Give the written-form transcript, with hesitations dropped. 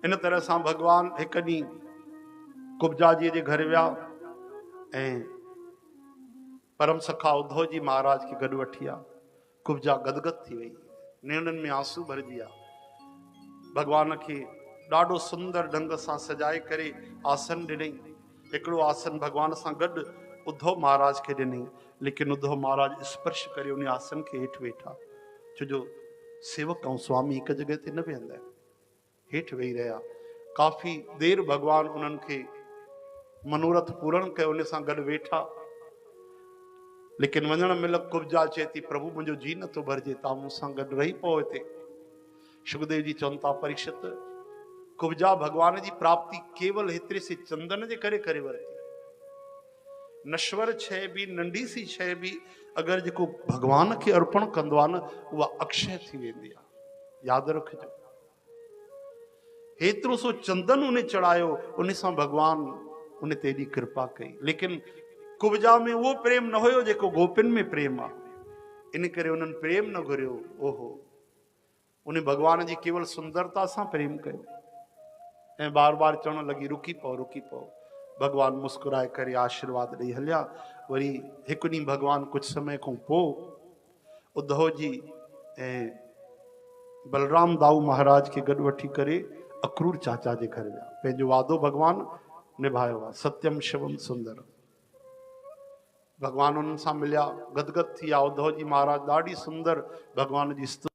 इन तरह से भगवान एक ॾींहुं कुब्जा जी जे घर विया ऐं परम सखा उद्धव जी महाराज के गॾु वठी आ। कुब्जा गदगद थी वई, नेणनि में आंसू भरजी विया। भगवान के ॾाढो सुंदर ढंग सां सजाए करे आसन ॾिनई। हिकिड़ो आसन भगवान सां गॾु उद्धव महाराज के ॾिनई, लेकिन उद्धव महाराज स्पर्श करे उन आसन के हेठि वेठा। छोजो सेवक ऐं स्वामी हिकु जॻह ते न वेहंदा आहिनि, हेठि वेही रहिया। काफ़ी देर भगवान उन्हनि खे मनोरथ पूर्ण कयो, उन सां गॾु वेठा। लेकिन वञण महिल कुब्जा चए थी, प्रभु मुंहिंजो जी नथो भरिजे, तव्हां मूंसां गॾु रही पओ हिते। सुखदेव जी चवनि था, परीक्षित कुब्जा भगवान जी प्राप्ति केवल हेतिरे से चंदन जे करे वरिती। नश्वर शइ बि, नंढी सी शइ बि अगरि जेको भगवान खे अर्पण कंदो आहे न, उहा अक्षय थी वेंदी आहे। यादि रखिजो, हेतिरो सो चंदन उन चढ़ायो, उन सां भगवान उन ते एॾी कृपा कई। लेकिन कुब्जा में उहो प्रेम न हुयो जेको गोपिन में प्रेम आहे। इन करे उन्हनि प्रेम न घुरियो। ओहो, उन भगवान जी केवल सुंदरता सां प्रेम कयो ऐं बार बार चवण लगी, रुकी पओ रुकी पओ। भगवान मुस्कुराए करे आशीर्वाद ॾेई हलिया। वरी हिकु ॾींहुं भगवान कुछ समय खां पोइ उद्धव जी ऐं बलराम दाऊ महाराज के गॾु वठी करे अक्रूर चाचा जे घर विया। पंहिंजो वादो भगवान निभायो आहे, सत्यम शिवम सुंदरम। भगवान उन्हनि सां मिलिया, गदगद थी विया। उद्धव जी महाराज ॾाढी सुंदर भगवान जी स्तुति